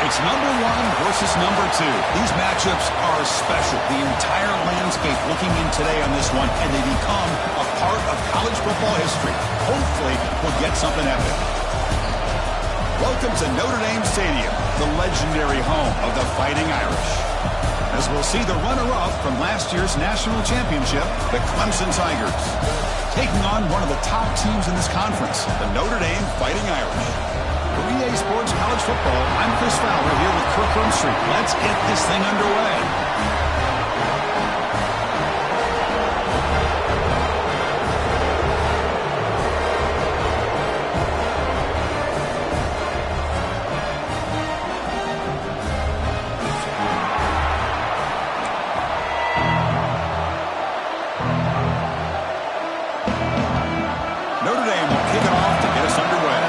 It's number 1 versus number 2. These matchups are special. The entire landscape looking in today on this one, and they become a part of college football history. Hopefully, we'll get something epic. Welcome to Notre Dame Stadium, the legendary home of the Fighting Irish. As we'll see the runner-up from last year's national championship, the Clemson Tigers, taking on one of the top teams in this conference, the Notre Dame Fighting Irish. For EA Sports College Football, I'm Chris Fowler here with Kirk Hermstreet. Let's get this thing underway. Notre Dame will kick it off to get us underway.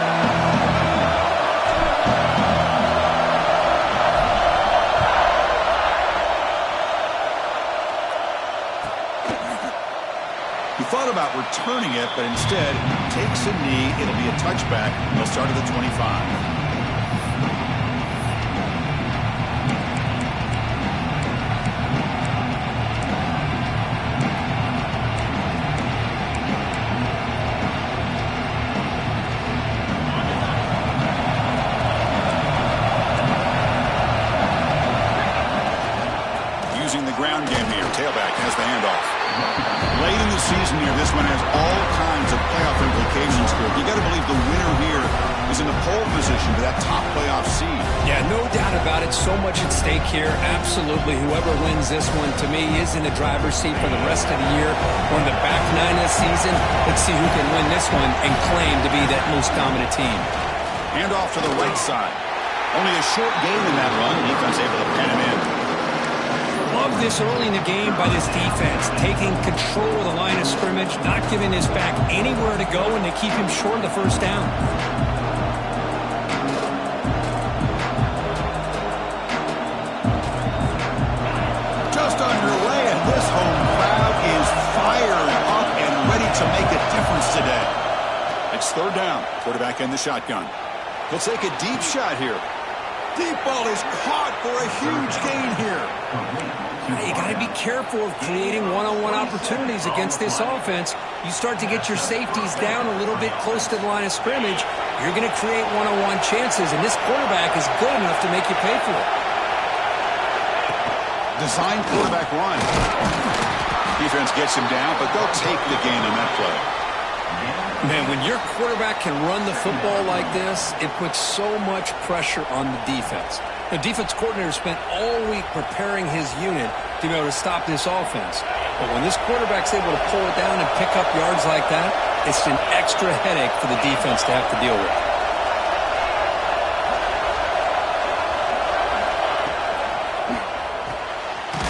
He thought about returning it, but instead takes a knee. It'll be a touchback. He'll start at the 25. Using the ground game here. Tailback has the handoff. Late in the season here, this one has all kinds of playoff implications for it. You got to believe the winner here is in the pole position for that top playoff seed. Yeah, no doubt about it. So much at stake here. Absolutely. Whoever wins this one, to me, is in the driver's seat for the rest of the year. We're in the back 9 of the season. Let's see who can win this one and claim to be that most dominant team. Handoff to the right side. Only a short gain in that run. Defense able to pen him in. Love this early in the game by this defense, taking control of the line of scrimmage, not giving this back anywhere to go, and they keep him short of the first down. Just underway, and this home crowd is fired up and ready to make a difference today. It's third down. Quarterback in the shotgun. He'll take a deep shot here. Deep ball is caught for a huge gain here. You got to be careful of creating one-on-one opportunities against this offense. You start to get your safeties down a little bit close to the line of scrimmage, you're going to create one-on-one chances, and this quarterback is good enough to make you pay for it. Design quarterback run. Defense gets him down, but they'll take the gain on that play. Man, when your quarterback can run the football like this, it puts so much pressure on the defense. The defense coordinator spent all week preparing his unit to be able to stop this offense. But when this quarterback's able to pull it down and pick up yards like that, it's an extra headache for the defense to have to deal with.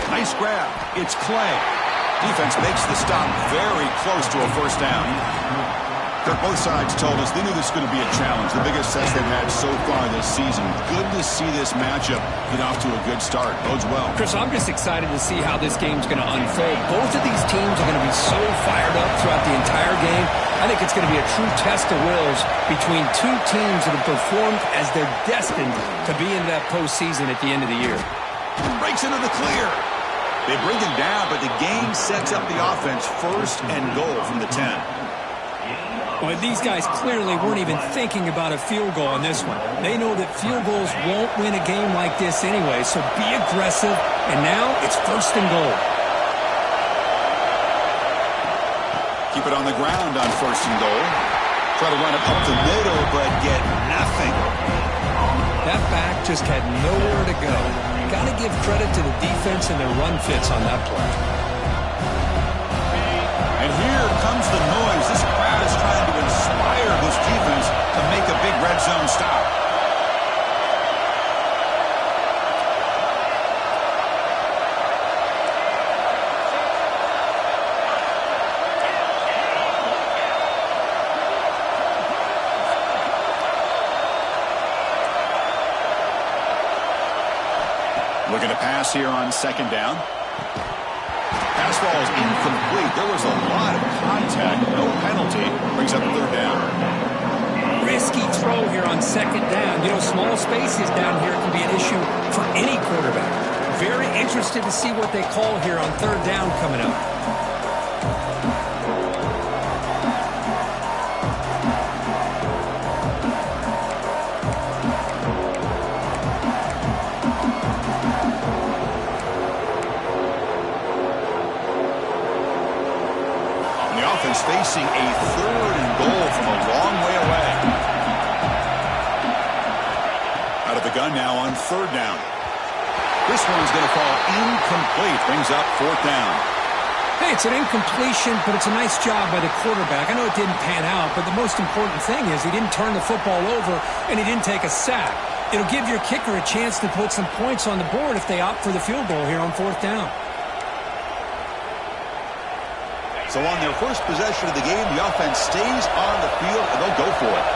Nice grab. It's Clay. Defense makes the stop very close to a first down. Both sides told us they knew this was going to be a challenge, the biggest test they've had so far this season. Good to see this matchup get off to a good start. Bodes well. Chris, I'm just excited to see how this game's going to unfold. Both of these teams are going to be so fired up throughout the entire game. I think it's going to be a true test of wills between two teams that have performed as they're destined to be in that postseason at the end of the year. Breaks into the clear. They bring him down, but the game sets up the offense first and goal from the 10. Well, these guys clearly weren't even thinking about a field goal on this one. They know that field goals won't win a game like this anyway, so be aggressive, and now it's first and goal. Keep it on the ground on first and goal. Try to run it up the middle, but get nothing. That back just had nowhere to go. Got to give credit to the defense and their run fits on that play. And here comes the noise. This crowd is trying to inspire this defense to make a big red zone stop. Looking to pass here on second down. Pass ball is incomplete. There was a lot of contact. No penalty. Brings up third down. risky throw here on second down. You know, small spaces down here can be an issue for any quarterback. Very interested to see what they call here on third down coming up. Facing a third and goal from a long way away. Out of the gun now on third down. This one's going to fall incomplete. Brings up fourth down. Hey, it's an incompletion, but it's a nice job by the quarterback. I know it didn't pan out, but the most important thing is he didn't turn the football over and he didn't take a sack. It'll give your kicker a chance to put some points on the board if they opt for the field goal here on fourth down. So on their first possession of the game, the offense stays on the field, and they'll go for it.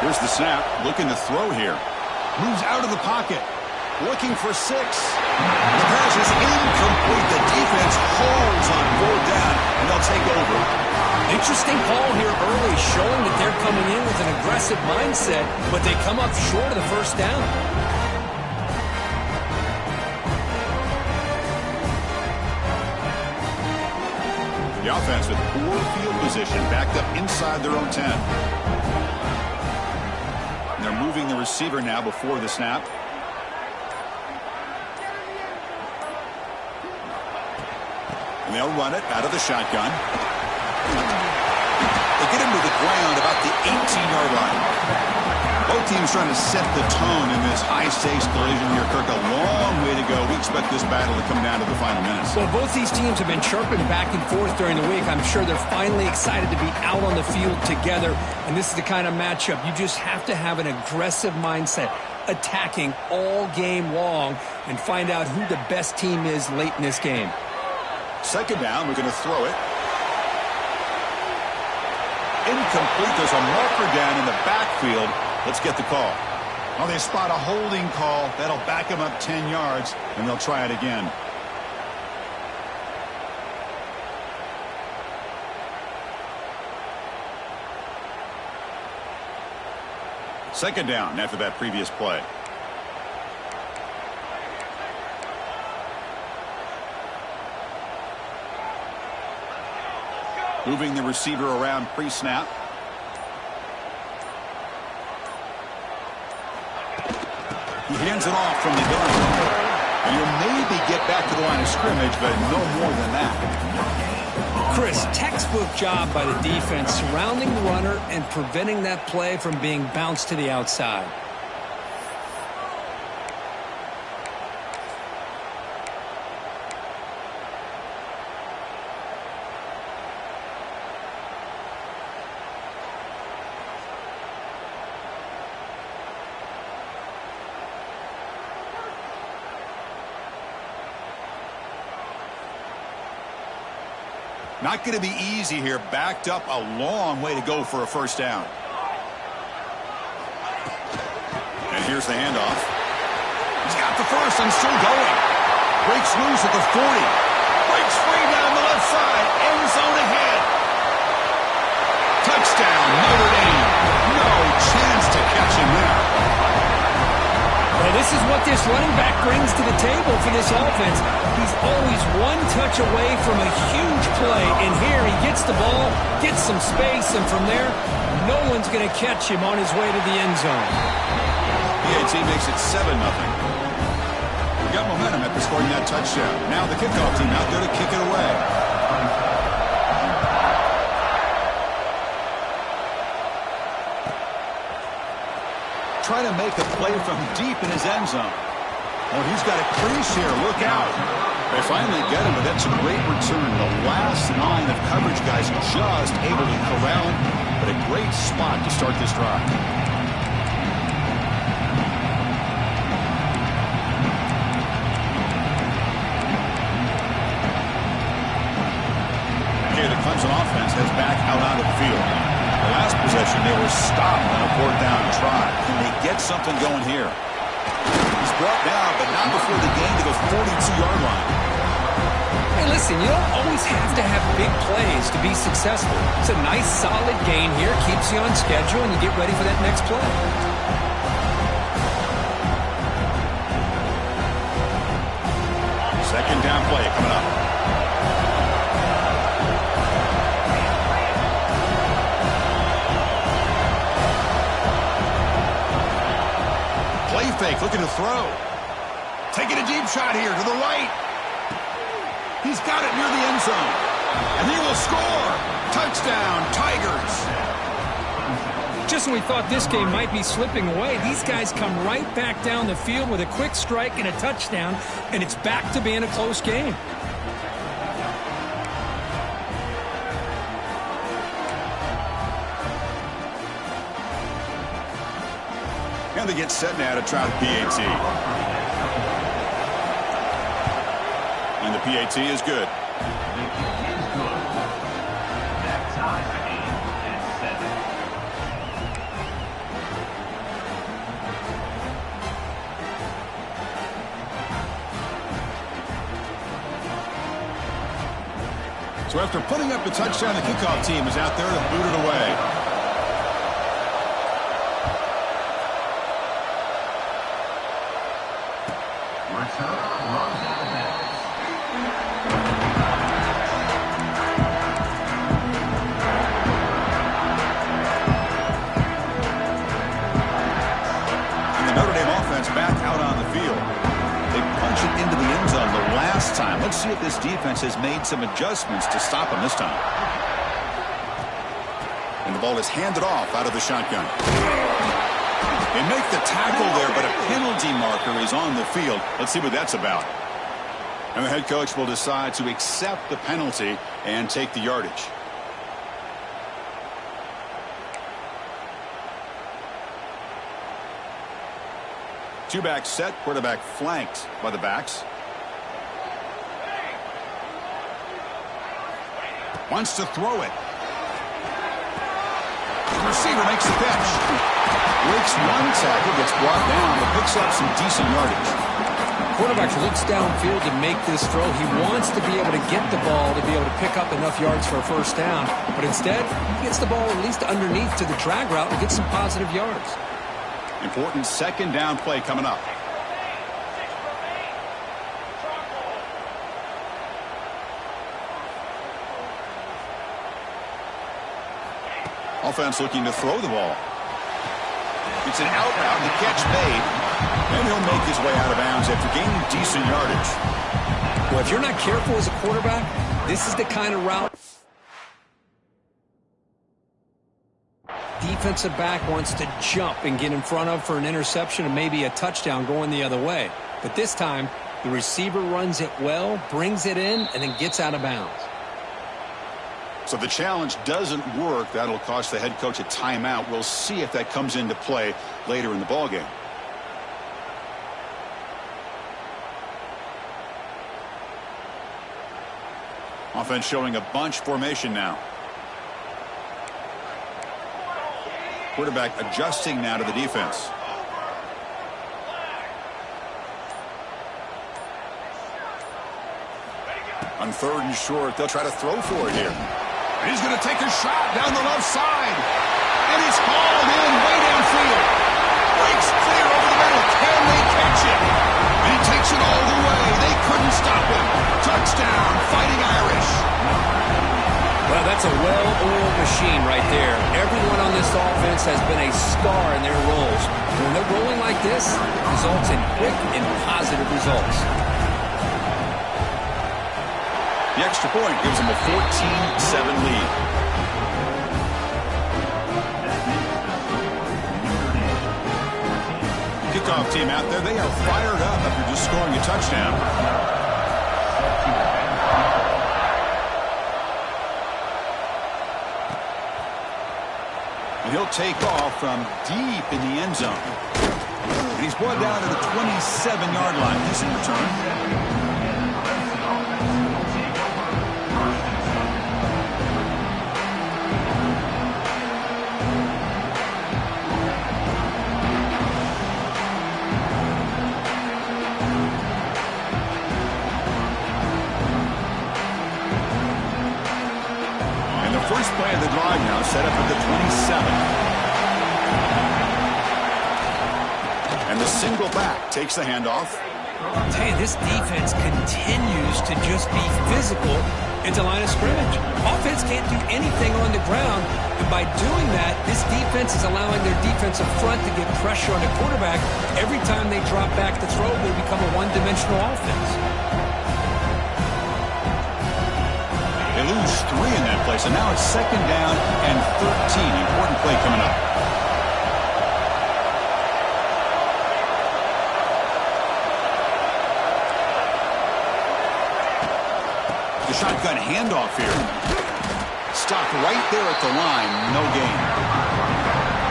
Here's the snap, looking to throw here. Moves out of the pocket, looking for 6. The pass is incomplete. The defense holds on fourth down, and they'll take over. Interesting call here early, showing that they're coming in with an aggressive mindset, but they come up short of the first down. The offense with poor field position, backed up inside their own 10. And they're moving the receiver now before the snap. And they'll run it out of the shotgun. They get him to the ground about the 18-yard line. Both teams trying to set the tone in this high-stakes collision here, Kirk. A long way to go. We expect this battle to come down to the final minutes. Well, both these teams have been chirping back and forth during the week. I'm sure they're finally excited to be out on the field together. And this is the kind of matchup you just have to have an aggressive mindset, attacking all game long, and find out who the best team is late in this game. Second down, we're going to throw it. Incomplete. There's a marker down in the backfield. Let's get the call. Oh, they spot a holding call. That'll back them up 10 yards, and they'll try it again. Second down after that previous play. Moving the receiver around pre-snap. He hands it off from the gun. And he'll maybe get back to the line of scrimmage, but no more than that. Chris, textbook job by the defense surrounding the runner and preventing that play from being bounced to the outside. Not going to be easy here. Backed up a long way to go for a first down. And here's the handoff. He's got the first and still going. Breaks loose at the 40. Breaks free down the left side. End zone ahead. Touchdown, Notre Dame. No chance to catch him there. Well, this is what this running back brings to the table for this offense. He's always one touch away from a huge play. And here he gets the ball, gets some space, and from there, no one's going to catch him on his way to the end zone. PAT makes it 7-0. We got momentum after scoring that touchdown. Now the kickoff team out there to kick it away. Trying to make a play from deep in his end zone. Oh, he's got a crease here. Look out. They finally get him, but that's a great return. The last line of coverage guys just able to corral him, but a great spot to start this drive. Okay, the Clemson offense heads back out onto the field. The last possession, they were stopped on a fourth down try. Can they get something going here? He's brought down, but not before the gain to the 42-yard line. Hey, listen, you don't always have to have big plays to be successful. It's a nice, solid gain here. Keeps you on schedule, and you get ready for that next play. Second down play coming up. Play fake, looking to throw. Taking a deep shot here to the right. He's got it near the end zone. And he will score. Touchdown, Tigers. Just when we thought this game might be slipping away, these guys come right back down the field with a quick strike and a touchdown, and it's back to being a close game. And they get set now to try the PAT. And the PAT is good. So after putting up the touchdown, the kickoff team is out there to boot it away. Back out on the field. They punch it into the end zone the last time. Let's see if this defense has made some adjustments to stop them this time. And the ball is handed off out of the shotgun. They make the tackle there, but a penalty marker is on the field. Let's see what that's about. And the head coach will decide to accept the penalty and take the yardage. Two-back set, quarterback flanked by the backs. Wants to throw it. The receiver makes the catch. Breaks one tackle, gets brought down, but picks up some decent yardage. Quarterback looks downfield to make this throw. He wants to be able to get the ball to be able to pick up enough yards for a first down, but instead, he gets the ball at least underneath to the drag route and gets some positive yards. Important second down play coming up. Offense looking to throw the ball. It's an out route, the catch made, and he'll make his way out of bounds after gaining decent yardage. Well, if you're not careful as a quarterback, this is the kind of route defensive back wants to jump and get in front of for an interception and maybe a touchdown going the other way. But this time, the receiver runs it well, brings it in, and then gets out of bounds. So the challenge doesn't work. That'll cost the head coach a timeout. We'll see if that comes into play later in the ballgame. Offense showing a bunch formation now. Quarterback adjusting now to the defense. On third and short, they'll try to throw for it here. And he's going to take a shot down the left side. And he's hauled in way downfield. Breaks clear over the middle. Can they catch it? And he takes it all the way. They couldn't stop him. Touchdown, Fighting Irish. Well, that's a well-oiled machine right there. Everyone on this offense has been a star in their roles. When they're rolling like this, it results in quick and positive results. The extra point gives them a 14-7 lead. Kickoff team out there, they are fired up after just scoring a touchdown. And he'll take off from deep in the end zone. And he's brought down to the 27-yard line. Decent return. 5 now, set up at the 27. And the single back takes the handoff. Hey, this defense continues to just be physical into line of scrimmage. Offense can't do anything on the ground, and by doing that, this defense is allowing their defensive front to get pressure on the quarterback. Every time they drop back to throw, they become a one-dimensional offense. They lose 3 in that play, so now it's 2nd down and 13. Important play coming up. The shotgun handoff here. Stopped right there at the line. No gain.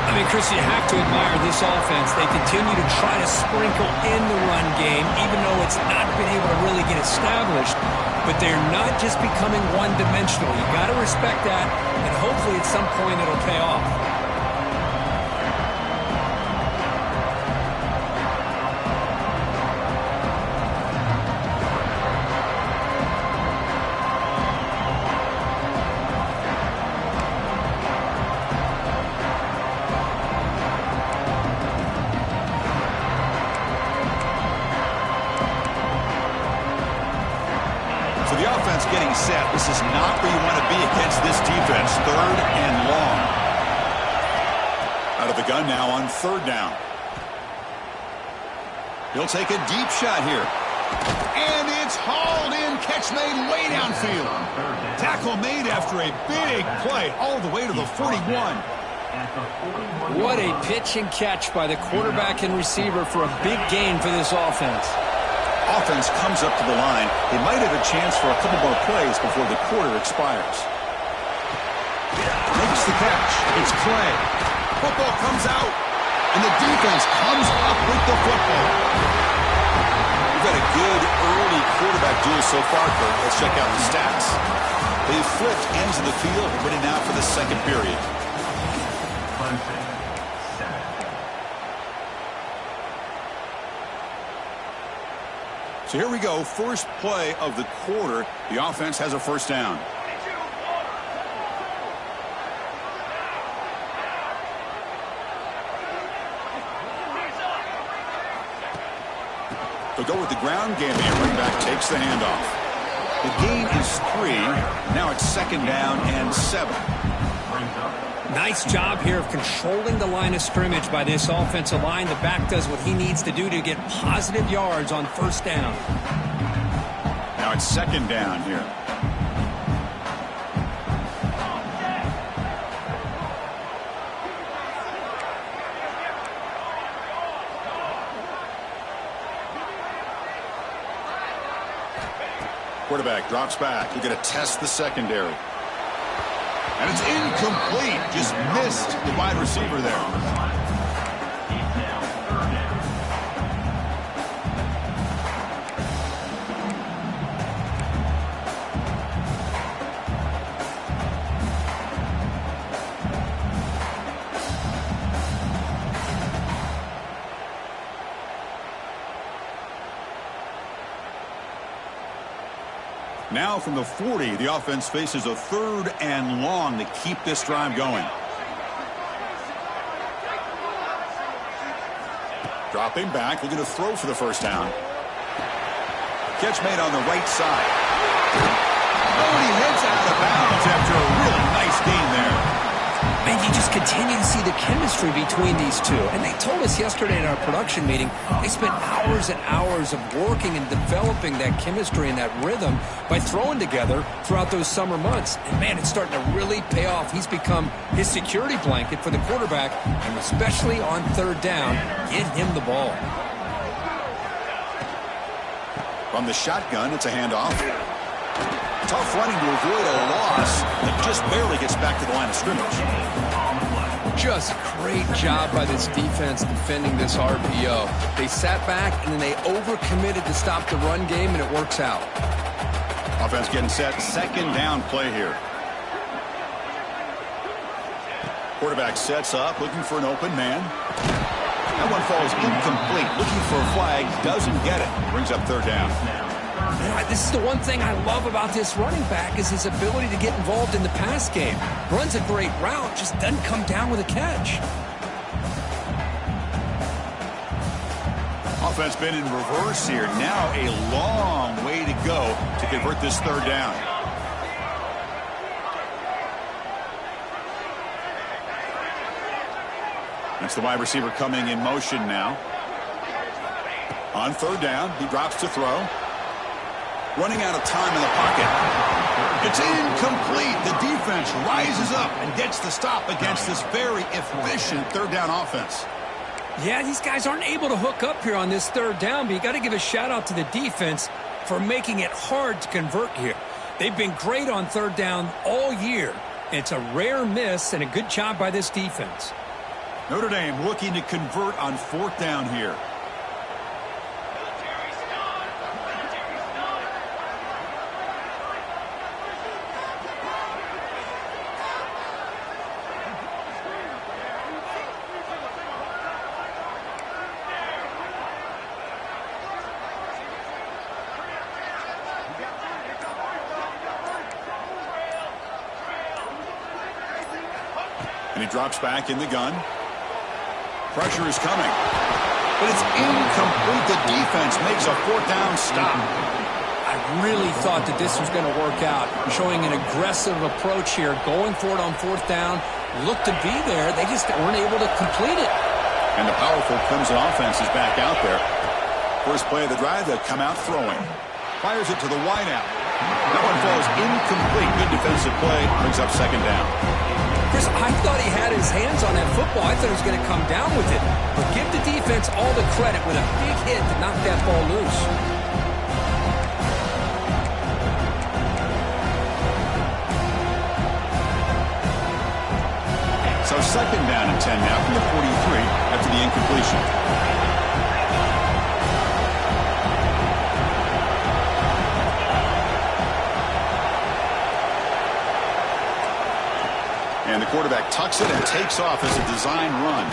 I mean, Chris, you have to admire this offense. They continue to try to sprinkle in the run game, even though it's not been able to really get established. But they're not just becoming one-dimensional. You got to respect that, and hopefully at some point it'll pay off. Getting set. This is not where you want to be against this defense. 3rd and long. Out of the gun now on 3rd down. He'll take a deep shot here. And it's hauled in. Catch made way downfield. Tackle made after a big play all the way to the 41. What a pitch and catch by the quarterback and receiver for a big gain for this offense. Offense comes up to the line. They might have a chance for a couple more plays before the quarter expires. Makes the catch. It's Clay. Football comes out, and the defense comes up with the football. We've had a good early quarterback duel so far, Kurt. Let's check out the stats. They've flipped ends of the field, ready now for the 2nd period. So here we go, first play of the quarter. The offense has a 1st down. They'll go with the ground game here. Running back takes the handoff. The gain is 3. Now it's 2nd down and 7. Nice job here of controlling the line of scrimmage by this offensive line. The back does what he needs to do to get positive yards on 1st down. Now it's 2nd down here. Quarterback drops back. You're going to test the secondary. And it's incomplete. Just missed the wide receiver there. Now from the 40, the offense faces a 3rd and long to keep this drive going. Dropping back, looking to throw for the 1st down. Catch made on the right side. Oh, and he heads out of bounds after a really nice gain there. Man, you just continue to see the chemistry between these two. And they told us yesterday in our production meeting, they spent hours and hours of working and developing that chemistry and that rhythm by throwing together throughout those summer months. And, man, it's starting to really pay off. He's become his security blanket for the quarterback, and especially on 3rd down, get him the ball. From the shotgun, it's a handoff. Tough running to avoid a loss that just barely gets back to the line of scrimmage. Just great job by this defense defending this RPO. They sat back and then they overcommitted to stop the run game, and it works out. Offense getting set. 2nd down play here. Quarterback sets up, looking for an open man. That one falls incomplete. Looking for a flag, doesn't get it. Brings up 3rd down. This is the one thing I love about this running back is his ability to get involved in the pass game. Runs a great route, just doesn't come down with a catch. Offense been in reverse here. Now a long way to go to convert this third down. That's the wide receiver coming in motion now. On third down, he drops to throw. Running out of time in the pocket. It's incomplete. The defense rises up and gets the stop against this very efficient third down offense. Yeah, these guys aren't able to hook up here on this third down, but you got to give a shout out to the defense for making it hard to convert here. They've been great on third down all year. It's a rare miss and a good job by this defense. Notre Dame looking to convert on fourth down here. And he drops back in the gun. Pressure is coming. But it's incomplete. The defense makes a fourth down stop. I really thought that this was going to work out. Showing an aggressive approach here. Going for it on fourth down. Looked to be there. They just weren't able to complete it. And the powerful Clemson offense is back out there. First play of the drive, they'll come out throwing. Fires it to the wideout. That one falls incomplete. Good defensive play. Brings up second down. Chris, I thought he had his hands on that football. I thought he was going to come down with it. But give the defense all the credit with a big hit to knock that ball loose. So second down and 10 now from the 43 after the incompletion. And the quarterback tucks it and takes off as a design run.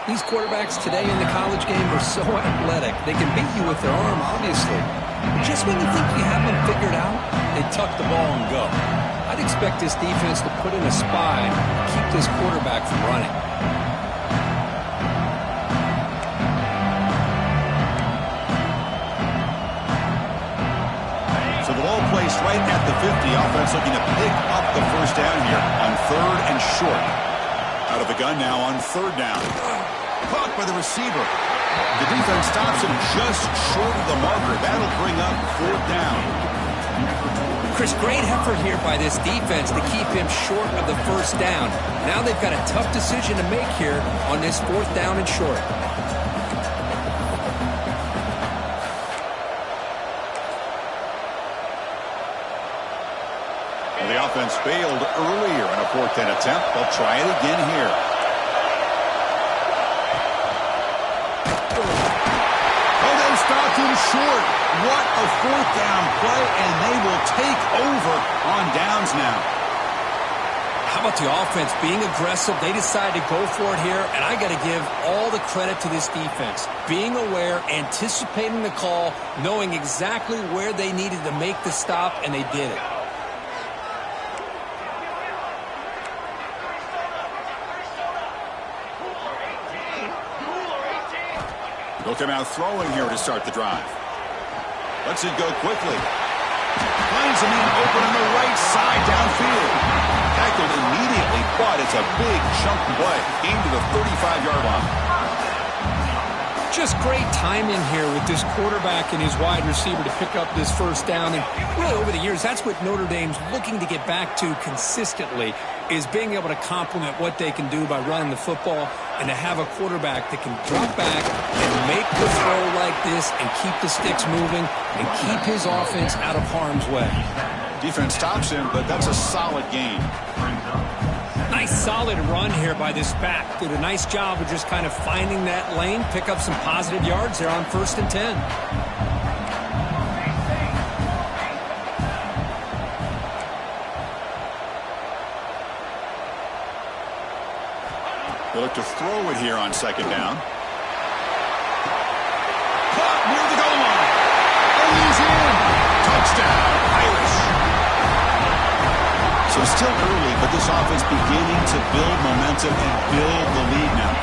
These quarterbacks today in the college game are so athletic. They can beat you with their arm, obviously. But just when you think you have them figured out, they tuck the ball and go. I'd expect this defense to put in a spy and keep this quarterback from running. So the ball placed right at the 50. Offense looking to pick up the first down here on third and short. Out of the gun now on third down. Caught by the receiver. The defense stops him just short of the marker. That'll bring up fourth down. Chris, great effort here by this defense to keep him short of the first down. Now they've got a tough decision to make here on this fourth down and short. The offense failed earlier in a fourth down attempt. They'll try it again here. Oh, they stopped him short. What a fourth down play, and they will take over on downs now. How about the offense being aggressive? They decided to go for it here, and I got to give all the credit to this defense. Being aware, anticipating the call, knowing exactly where they needed to make the stop, and they did it. They'll come out throwing here to start the drive. Lets it go quickly. Finds a man open on the right side downfield. Tackled immediately, but it's a big chunk play. Aimed to the 35-yard line. Just great timing here with this quarterback and his wide receiver to pick up this first down. And really over the years, that's what Notre Dame's looking to get back to consistently, is being able to complement what they can do by running the football and to have a quarterback that can drop back and make the throw like this and keep the sticks moving and keep his offense out of harm's way. Defense stops him, but that's a solid gain. Nice solid run here by this back. Did a nice job of just kind of finding that lane, pick up some positive yards there on 1st and 10. They look to throw it here on second down. Caught near the goal line. And he's in. Touchdown, Irish. So still early, but this offense beginning to build momentum and build the lead now.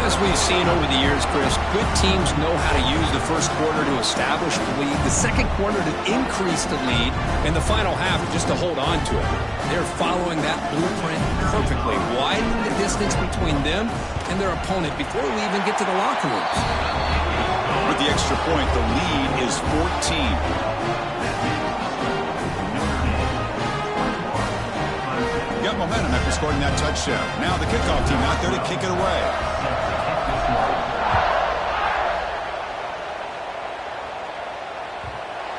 As we've seen over the years, Chris, good teams know how to use the first quarter to establish the lead, the second quarter to increase the lead, and the final half just to hold on to it. They're following that blueprint perfectly, widening the distance between them and their opponent before we even get to the locker rooms. With the extra point, the lead is 14. Got momentum after scoring that touchdown. Now the kickoff team out there to kick it away.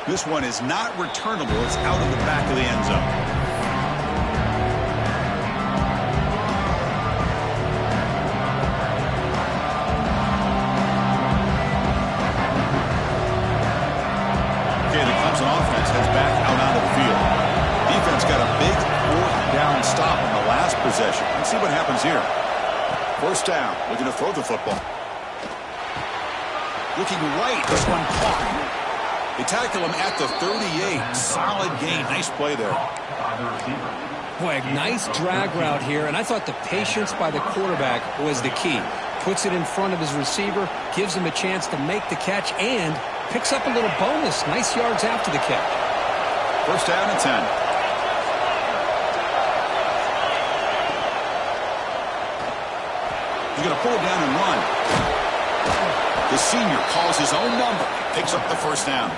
This one is not returnable. It's out of the back of the end zone. Okay, the Clemson offense heads back out onto the field. Defense got a big fourth down stop on the last possession. Let's see what happens here. First down, looking to throw the football. Looking right, this one caught. They tackle him at the 38. Solid gain. Nice play there. Boy, nice drag route here, and I thought the patience by the quarterback was the key. Puts it in front of his receiver, gives him a chance to make the catch, and picks up a little bonus. Nice yards after the catch. First down and 10. He's going to pull it down and run. The senior calls his own number. Picks up the first down.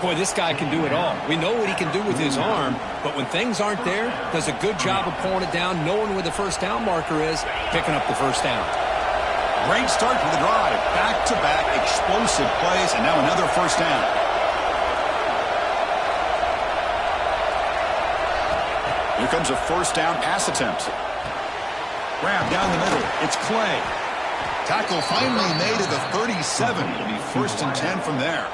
Boy, this guy can do it all. We know what he can do with his arm, but when things aren't there, does a good job of pulling it down, knowing where the first down marker is, picking up the first down. Great start to the drive. Back-to-back explosive plays, and now another first down. Here comes a first down pass attempt. Grab down the middle. It's Clay. Tackle finally made at the 37. It'll be first and 10 from there.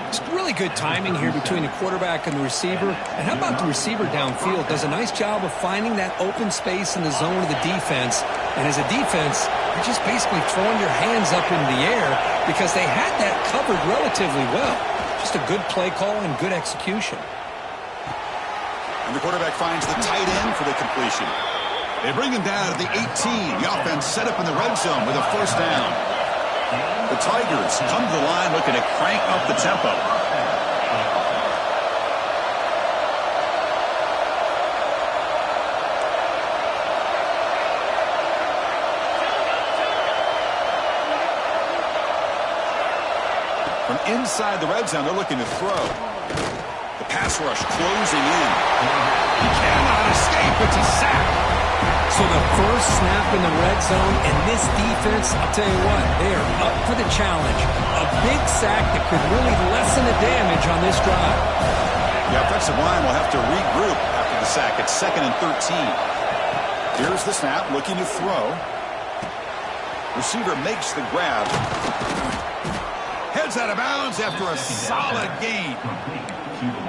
It's really good timing here between the quarterback and the receiver. And how about the receiver downfield? Does a nice job of finding that open space in the zone of the defense. And as a defense, you're just basically throwing your hands up in the air because they had that covered relatively well. Just a good play call and good execution. And the quarterback finds the tight end for the completion. They bring him down at the 18. The offense set up in the red zone with a first down. The Tigers come to the line looking to crank up the tempo. From inside the red zone, they're looking to throw. The pass rush closing in. He cannot escape. It's a sack. So the first snap in the red zone, and this defense, I'll tell you what, they are up for the challenge. A big sack that could really lessen the damage on this drive. The offensive line will have to regroup after the sack. It's 2nd and 13. Here's the snap, looking to throw. Receiver makes the grab. Heads out of bounds after a solid gain.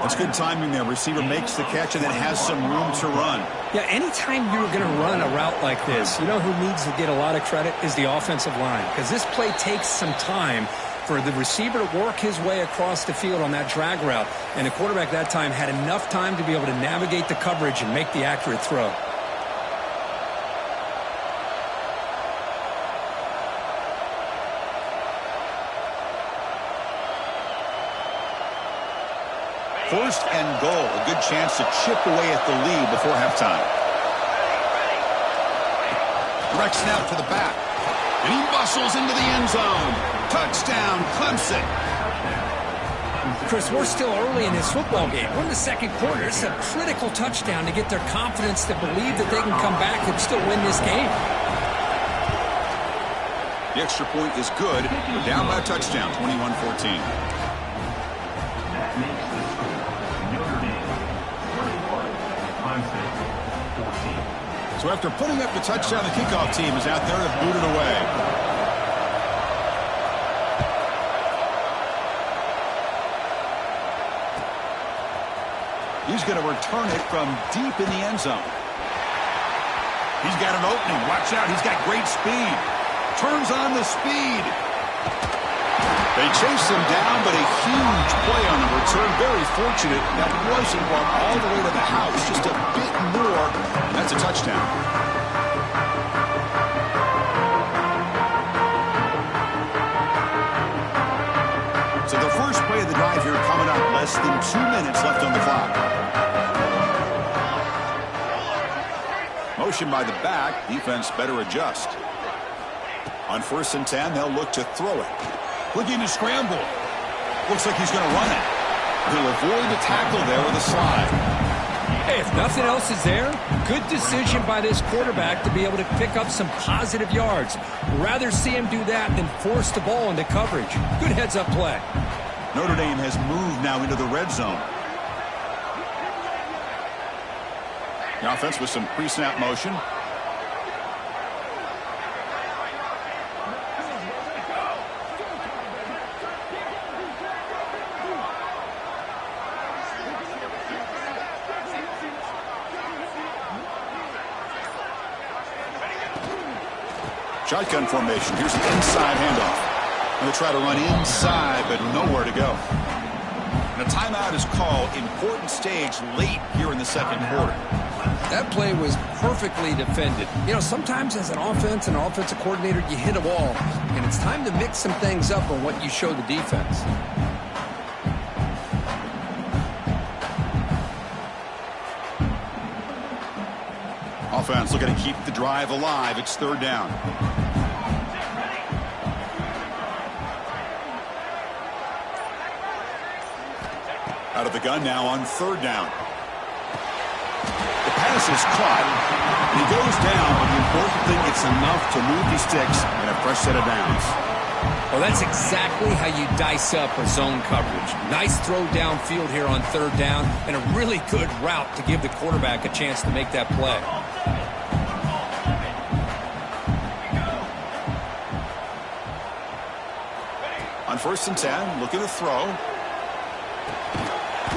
That's good timing there. Receiver makes the catch and then has some room to run. Yeah, anytime you're going to run a route like this, you know who needs to get a lot of credit is the offensive line. Because this play takes some time for the receiver to work his way across the field on that drag route. And the quarterback that time had enough time to be able to navigate the coverage and make the accurate throw. First and goal, a good chance to chip away at the lead before halftime. Direct snap to the back. And he muscles into the end zone. Touchdown, Clemson. Chris, we're still early in this football game. We're in the second quarter. It's a critical touchdown to get their confidence to believe that they can come back and still win this game. The extra point is good. We're down by a touchdown, 21-14. So after putting up the touchdown, the kickoff team is out there to boot it away. He's going to return it from deep in the end zone. He's got an opening. Watch out. He's got great speed. Turns on the speed. They chased him down, but a huge play on the return. Very fortunate that wasn't brought all the way to the house. Just a bit more, and that's a touchdown. So the first play of the drive here coming up. Less than 2 minutes left on the clock. Motion by the back. Defense better adjust. On 1st and 10, they'll look to throw it. Looking to scramble. Looks like he's going to run it. He'll avoid the tackle there with a slide. Hey, if nothing else is there, good decision by this quarterback to be able to pick up some positive yards. Rather see him do that than force the ball into coverage. Good heads-up play. Notre Dame has moved now into the red zone. The offense with some pre-snap motion. Shotgun formation. Here's the inside handoff. They'll try to run inside, but nowhere to go. And a timeout is called. Important stage late here in the second quarter. That play was perfectly defended. You know, sometimes as an offense and an offensive coordinator, you hit a wall, and it's time to mix some things up on what you show the defense. Offense looking to keep the drive alive. It's 3rd down. Out of the gun now on 3rd down. The pass is caught. He goes down, but the important thing, it's enough to move the sticks and a fresh set of downs. Well, that's exactly how you dice up a zone coverage. Nice throw downfield here on 3rd down, and a really good route to give the quarterback a chance to make that play. On 1st and 10, looking to throw.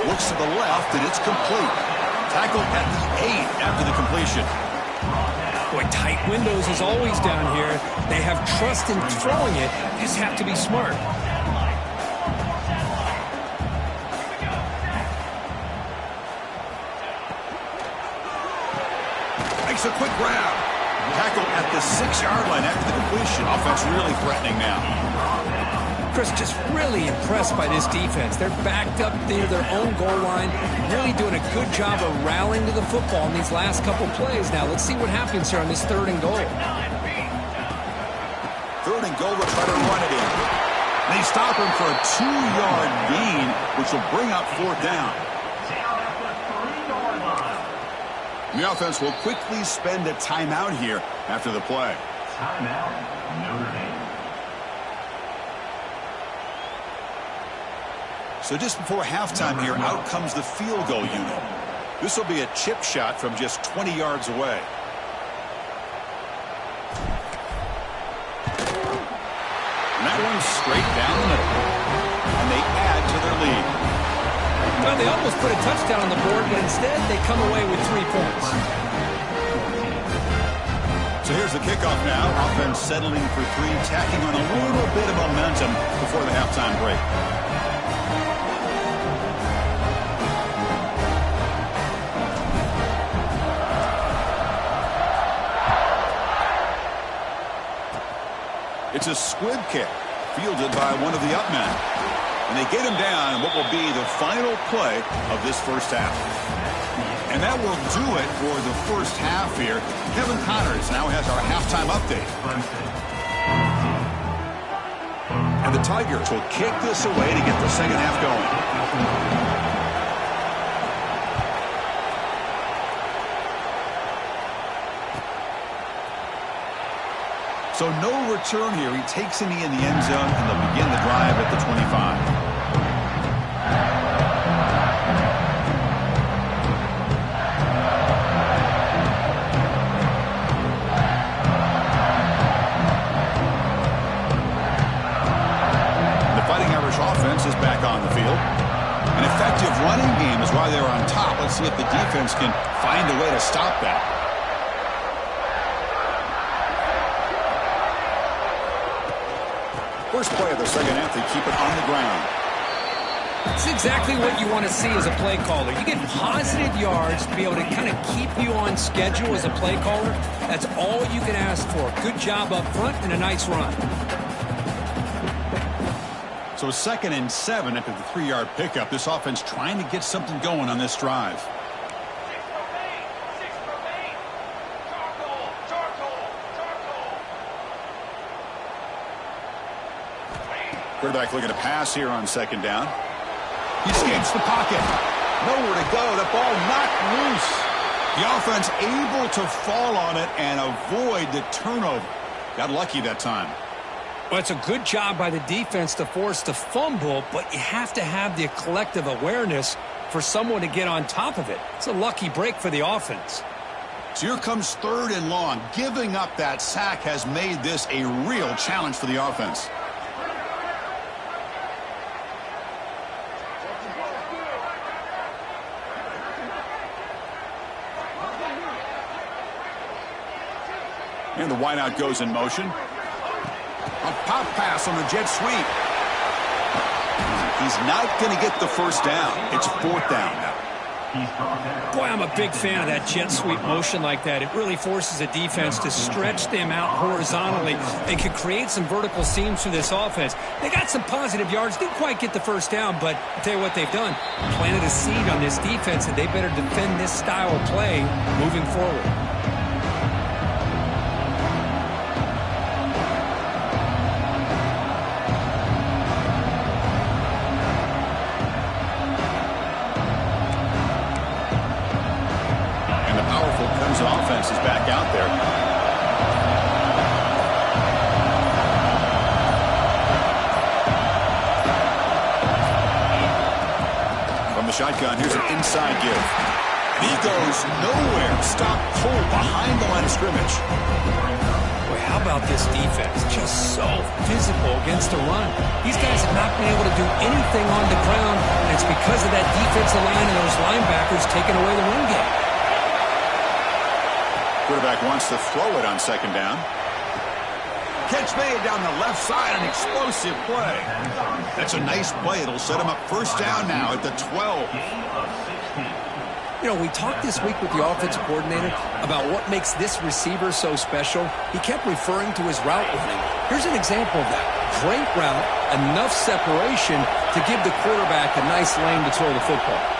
Looks to the left, and it's complete. Tackled at the 8 after the completion. Boy, tight windows as always down here. They have trust in throwing it. Just have to be smart. Makes a quick grab. Tackled at the 6-yard line after the completion. Offense really threatening now. Chris, just really impressed by this defense. They're backed up near their own goal line, really doing a good job of rallying to the football in these last couple plays. Now, let's see what happens here on this 3rd and goal. 3rd and goal, they'll try to run it in. They stop him for a 2-yard gain, which will bring up 4th down. And the offense will quickly spend a timeout here after the play. Timeout, Notre Dame. So just before halftime here, out comes the field goal unit. This will be a chip shot from just 20 yards away. And that one's straight down the middle. And they add to their lead. Well, they almost put a touchdown on the board, but instead they come away with 3 points. So here's the kickoff now. Offense settling for 3, tacking on a little bit of momentum before the halftime break. It's a squib kick, fielded by one of the up men. And they get him down in what will be the final play of this first half. And that will do it for the first half here. Kevin Connors now has our halftime update. And the Tigers will kick this away to get the second half going. So no return here. He takes a knee in the end zone, and they'll begin the drive at the 25. The Fighting Irish offense is back on the field. An effective running game is why they're on top. Let's see if the defense can find a way to stop that. First play of the second half, they keep it on the ground. It's exactly what you want to see as a play caller. You get positive yards to be able to kind of keep you on schedule as a play caller. That's all you can ask for. Good job up front and a nice run. So 2nd and 7 after the 3-yard pickup. This offense trying to get something going on this drive. Quarterback looking to pass here on 2nd down. He escapes the pocket. Nowhere to go. The ball knocked loose. The offense able to fall on it and avoid the turnover. Got lucky that time. Well, it's a good job by the defense to force the fumble, but you have to have the collective awareness for someone to get on top of it. It's a lucky break for the offense. So here comes 3rd and long. Giving up that sack has made this a real challenge for the offense. And the wideout goes in motion. A pop pass on the jet sweep. He's not going to get the first down. It's 4th down now. Boy, I'm a big fan of that jet sweep motion like that. It really forces a defense to stretch them out horizontally and can create some vertical seams through this offense. They got some positive yards. Didn't quite get the first down, but I'll tell you what they've done. Planted a seed on this defense, and they better defend this style of play moving forward. Offense is back out there. From the shotgun, here's an inside give. He goes nowhere. Stop cold behind the line of scrimmage. Boy, how about this defense? Just so physical against the run. These guys have not been able to do anything on the ground, and it's because of that defensive line and those linebackers taking away the run game. Quarterback wants to throw it on 2nd down. Catch made down the left side, an explosive play. That's a nice play. It'll set him up 1st down now at the 12. You know, we talked this week with the offensive coordinator about what makes this receiver so special. He kept referring to his route running. Here's an example of that. Great route, enough separation to give the quarterback a nice lane to throw the football.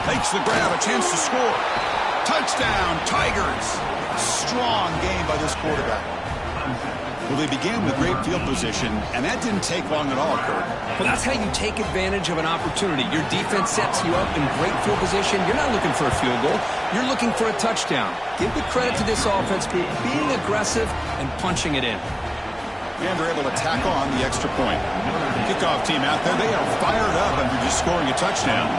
Makes the grab, a chance to score. Touchdown, Tigers. Strong game by this quarterback. Well, they began with great field position, and that didn't take long at all, Kurt. Well, that's how you take advantage of an opportunity. Your defense sets you up in great field position. You're not looking for a field goal. You're looking for a touchdown. Give the credit to this offense for being aggressive and punching it in. And they're able to tack on the extra point. Kickoff team out there, they are fired up after just scoring a touchdown.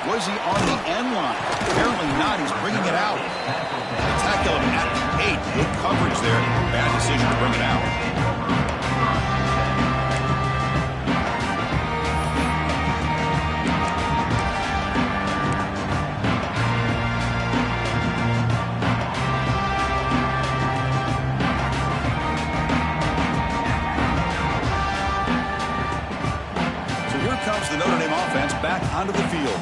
Was he on the end line? Apparently not. He's bringing it out. They tackle him at the 8. Good coverage there. Bad decision to bring it out. So here comes the Notre Dame offense back onto the field.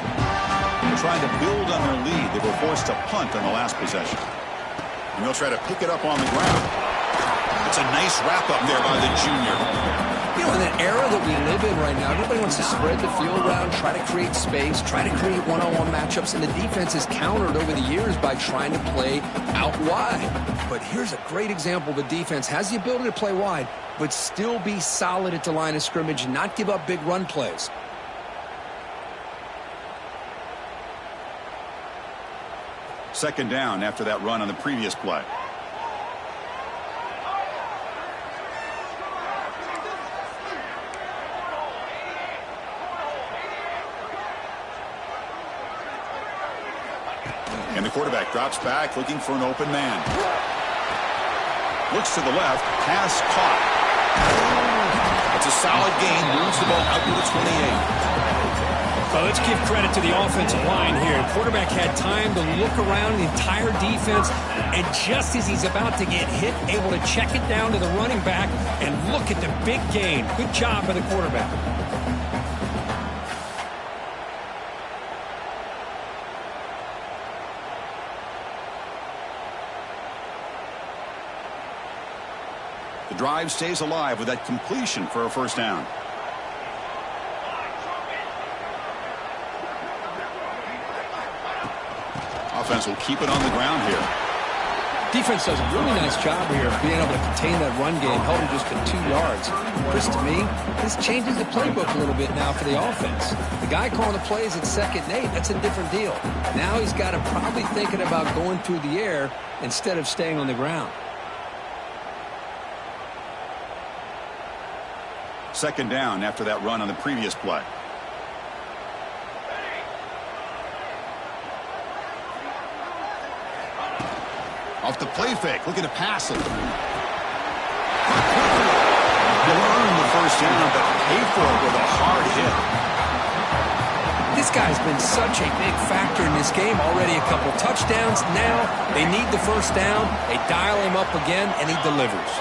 Trying to build on their lead. They were forced to punt on the last possession. And they'll try to pick it up on the ground. It's a nice wrap-up there by the junior. You know, in the era that we live in right now, everybody wants to spread the field around, try to create space, try to create one-on-one matchups, and the defense has countered over the years by trying to play out wide. But here's a great example. The defense has the ability to play wide, but still be solid at the line of scrimmage, not give up big run plays. Second down after that run on the previous play. And the quarterback drops back looking for an open man. Looks to the left. Pass caught. It's a solid gain. Moves the ball out to the 28. Well, let's give credit to the offensive line here. The quarterback had time to look around the entire defense, and just as he's about to get hit, able to check it down to the running back, and look at the big gain. Good job by the quarterback. The drive stays alive with that completion for a first down. Offense will keep it on the ground here. Defense does a really nice job here of being able to contain that run game, held him just to 2 yards. Chris, to me, this changes the playbook a little bit now for the offense. The guy calling the plays at 2nd and 8, that's a different deal. Now he's got to probably thinking about going through the air instead of staying on the ground. 2nd down after that run on the previous play. Off the play fake, looking to pass it. You'll earn the first down, but pay for it with a hard hit. This guy's been such a big factor in this game. Already a couple touchdowns. Now they need the first down. They dial him up again, and he delivers.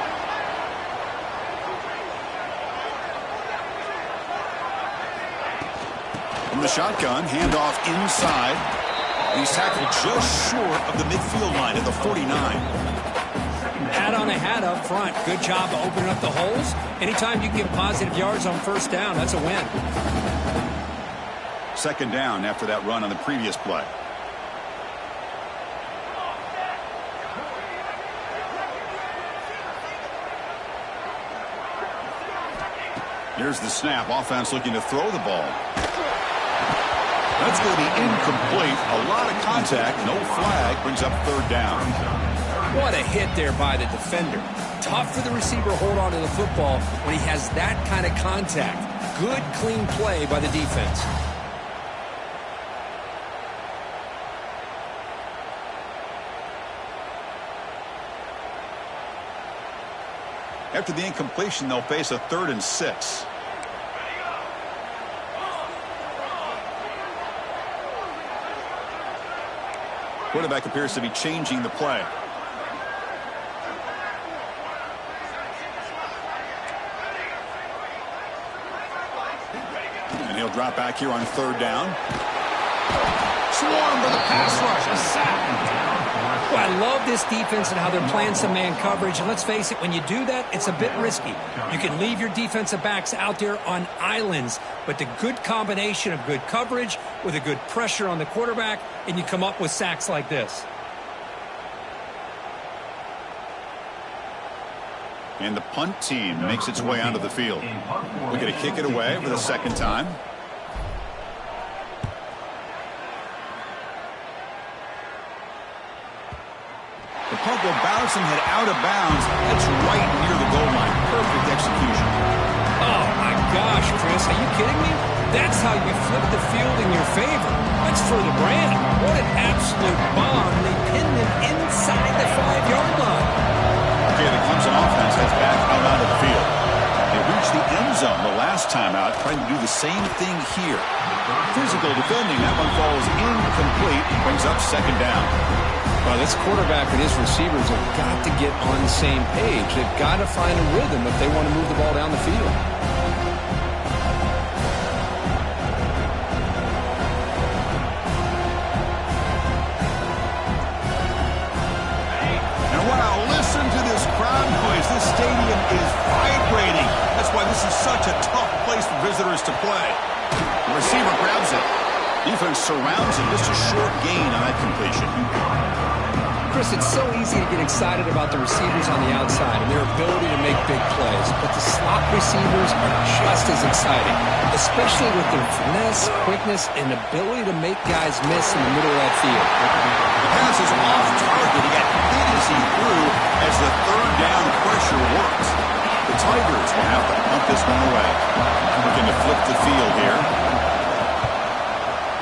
From the shotgun, handoff inside. He's tackled just short of the midfield line at the 49. Hat on a hat up front. Good job of opening up the holes. Anytime you can get positive yards on first down, that's a win. 2nd down after that run on the previous play. Here's the snap. Offense looking to throw the ball. That's going to be incomplete. A lot of contact. No flag. Brings up 3rd down. What a hit there by the defender. Tough for the receiver to hold on to the football when he has that kind of contact. Good, clean play by the defense. After the incompletion, they'll face a 3rd and 6. Quarterback appears to be changing the play. And he'll drop back here on 3rd down. Swarmed by the pass rush. A sack. Well, I love this defense and how they're playing some man coverage. And let's face it, when you do that, it's a bit risky. You can leave your defensive backs out there on islands, but the good combination of good coverage with a good pressure on the quarterback, and you come up with sacks like this. And the punt team makes its way onto the field. We're going to kick it away for the 2nd time. The punt will bounce and head out of bounds. That's right near the goal line. Perfect execution. Oh, my gosh, Chris. Are you kidding me? That's how you flip the field in your favor. That's for the brand. What an absolute bomb. They pinned him inside the 5-yard line. Okay, the Clemson offense heads back out onto the field. They reached the end zone the last time out, trying to do the same thing here. Physical defending. That one falls incomplete. Brings up 2nd down. Well, this quarterback and his receivers have got to get on the same page. They've got to find a rhythm if they want to move the ball down the field. And wow, listen to this crowd noise. This stadium is vibrating. That's why this is such a tough place for visitors to play. The receiver grabs it. Defense surrounds him. Just a short gain on that completion. Chris, it's so easy to get excited about the receivers on the outside and their ability to make big plays, but the slot receivers are just as exciting, especially with their finesse, quickness, and ability to make guys miss in the middle of that field. The pass is off target. He got hit as he threw as the 3rd down pressure works. The Tigers will have to punt this one away. Looking to flip the field here.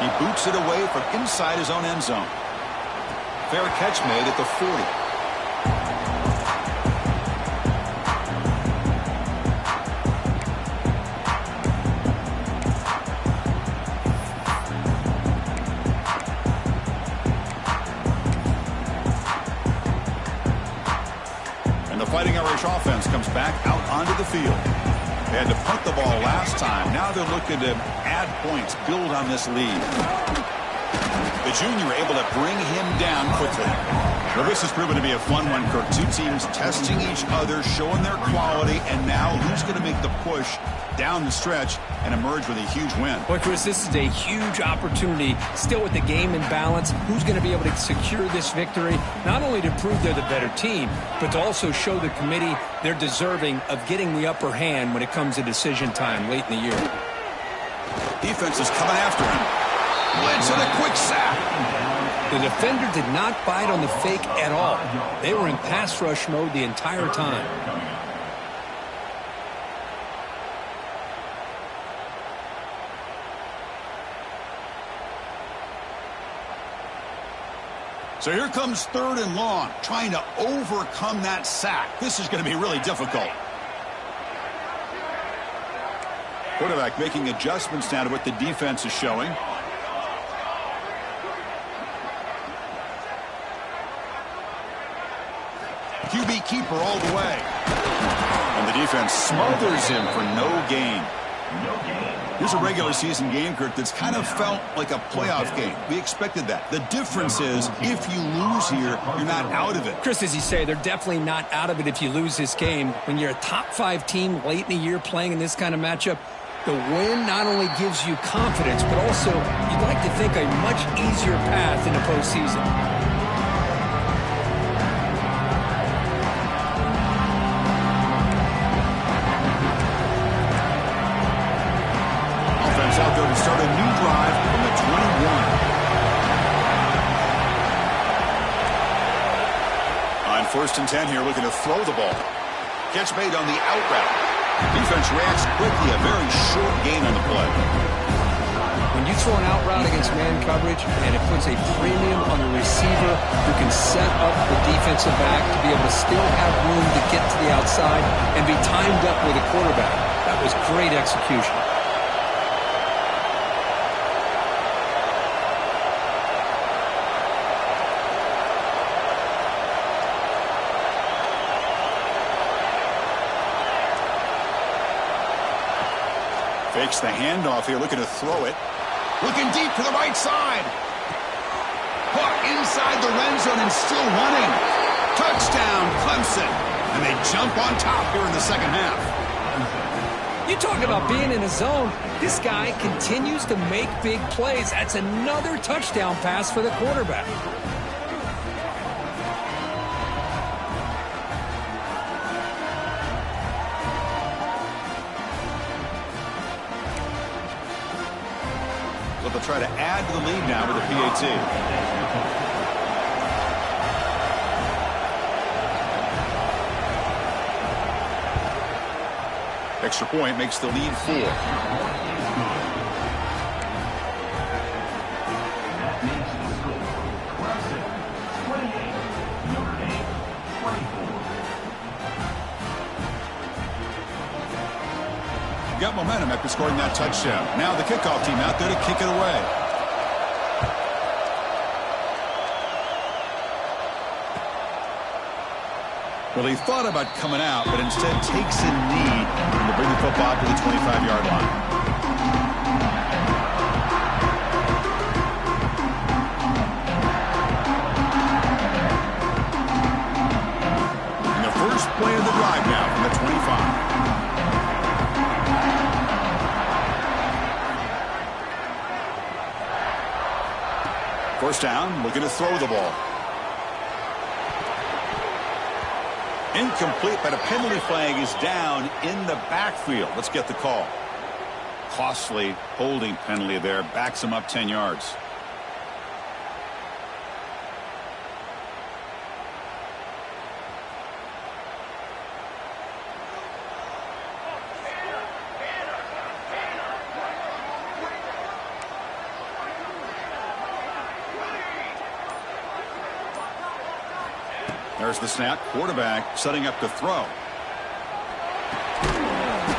He boots it away from inside his own end zone. Fair catch made at the 40. And the Fighting Irish offense comes back out onto the field. They had to punt the ball last time. Now they're looking to add points, build on this lead. The junior able to bring him down quickly. Well, this has proven to be a fun one, Kirk. Two teams testing each other, showing their quality, and now who's going to make the push down the stretch and emerge with a huge win? Boy, Chris, this is a huge opportunity. Still with the game in balance, who's going to be able to secure this victory, not only to prove they're the better team, but to also show the committee they're deserving of getting the upper hand when it comes to decision time late in the year. Defense is coming after him. Blitz and a quick sack. The defender did not bite on the fake at all. They were in pass rush mode the entire time. So here comes 3rd and long, trying to overcome that sack. This is going to be really difficult. Quarterback making adjustments now to what the defense is showing. QB keeper all the way. And the defense smothers him for no gain. Here's a regular season game, Kurt, that's kind of felt like a playoff game. We expected that. The difference is if you lose here, you're not out of it. Chris, as you say, they're definitely not out of it if you lose this game. When you're a top 5 team late in the year playing in this kind of matchup, the win not only gives you confidence, but also you'd like to think a much easier path in the postseason. Out there to start a new drive from the 21. On 1st and 10 here, looking to throw the ball. Catch made on the out route. Defense reacts quickly, a very short gain on the play. When you throw an out route against man coverage, and it puts a premium on the receiver who can set up the defensive back to be able to still have room to get to the outside and be timed up with a quarterback. That was great execution. Fakes the handoff here, looking to throw it. Looking deep to the right side. Caught inside the red zone and still running. Touchdown, Clemson. And they jump on top here in the second half. You talk about being in a zone. This guy continues to make big plays. That's another touchdown pass for the quarterback. They'll try to add to the lead now with a PAT. Extra point makes the lead 4. That makes the score. Clemson 28, Notre Dame 24. Got momentum after scoring that touchdown. Now the kickoff team out there to kick it away. Well, he thought about coming out, but instead takes a knee to bring the football to the 25-yard line. And the first play of the drive now from the 25. First down, looking to throw the ball. Incomplete, but a penalty flag is down in the backfield. Let's get the call. Costly holding penalty there. Backs him up 10 yards. There's the snap. Quarterback setting up to throw.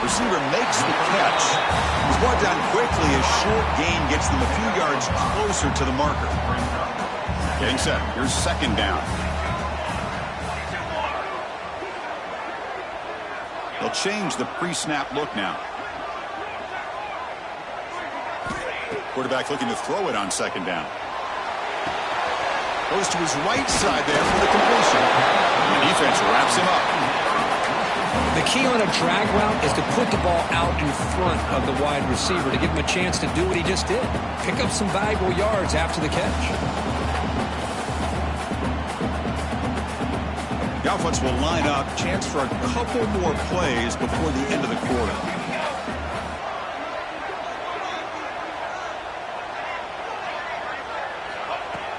Receiver makes the catch. He's brought down quickly. A short gain gets them a few yards closer to the marker. Getting set. Here's second down. They'll change the pre-snap look now. Quarterback looking to throw it on second down. Goes to his right side there for the completion. The defense wraps him up. The key on a drag route is to put the ball out in front of the wide receiver to give him a chance to do what he just did. Pick up some valuable yards after the catch. The offense will line up. Chance for a couple more plays before the end of the quarter.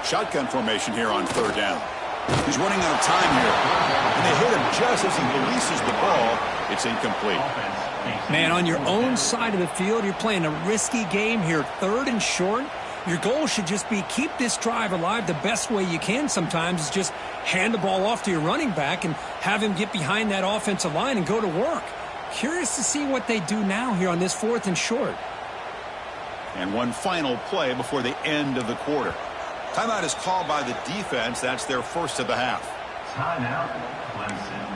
Shotgun formation here on third down. He's running out of time here. And they hit him just as he releases the ball. It's incomplete. Man, on your own side of the field, you're playing a risky game here. Third and short. Your goal should just be keep this drive alive the best way you can sometimes is just hand the ball off to your running back and have him get behind that offensive line and go to work. Curious to see what they do now here on this fourth and short. And one final play before the end of the quarter. Timeout is called by the defense. That's their first of the half. Timeout, Clemson.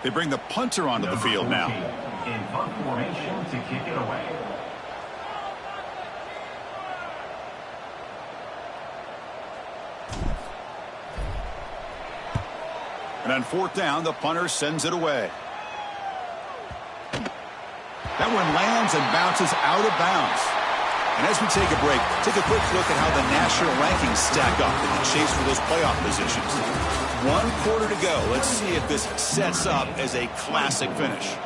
They bring the punter onto the field now. In punt formation to kick it away. And on fourth down, the punter sends it away. That one lands and bounces out of bounds. And as we take a break, take a quick look at how the national rankings stack up in the chase for those playoff positions. 1 quarter to go. Let's see if this sets up as a classic finish.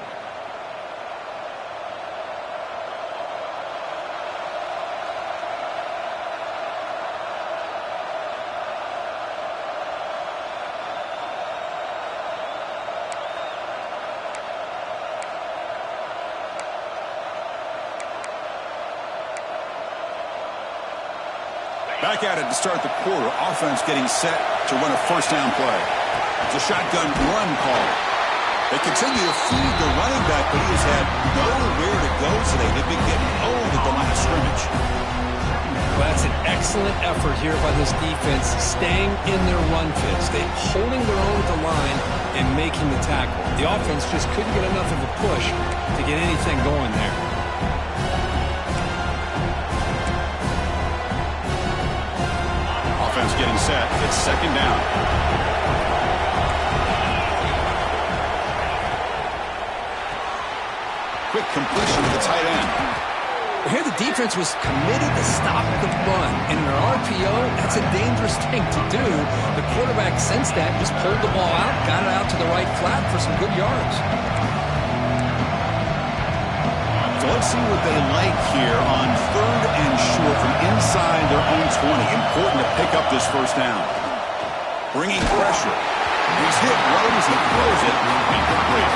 Back at it to start the quarter. Offense getting set to run a first down play. It's a shotgun run call. They continue to feed the running back, but he has had nowhere to go today. They've been getting owned at the line of scrimmage. Well, that's an excellent effort here by this defense, staying in their run fits. They're holding their own at the line and making the tackle. The offense just couldn't get enough of a push to get anything going there. Offense getting set. It's second down. Quick completion to the tight end. Here the defense was committed to stop the run. And in an RPO, that's a dangerous thing to do. The quarterback sensed that, just pulled the ball out, got it out to the right flat for some good yards. So let's see what they like here on third and short from inside their own 20. Important to pick up this first down. Bringing pressure. He's hit right as he throws it. Incomplete.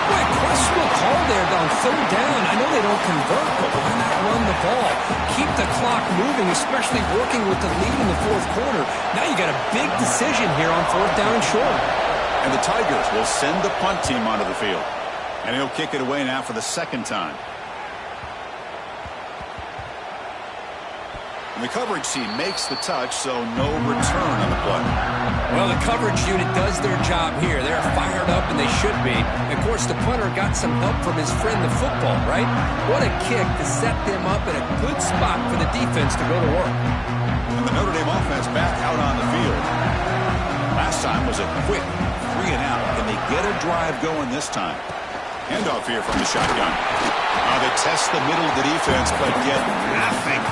Boy, questionable call there on third down. I know they don't convert, but why not run the ball? Keep the clock moving, especially working with the lead in the fourth quarter. Now you got a big decision here on fourth down and short. And the Tigers will send the punt team onto the field. And he'll kick it away now for the second time. And the coverage team makes the touch, so no return on the play. Well, the coverage unit does their job here. They're fired up, and they should be. And of course, the punter got some help from his friend, the football, right? What a kick to set them up in a good spot for the defense to go to work. And the Notre Dame offense back out on the field. Last time was a quick 3 and out. Can they get a drive going this time? Handoff here from the shotgun. They test the middle of the defense, but get nothing.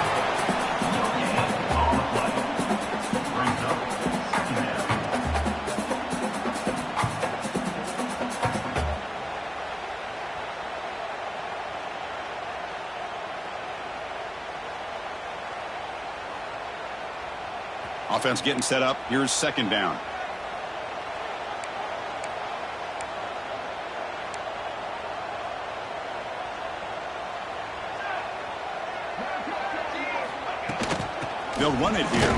Offense getting set up. Here's second down. They'll run it here.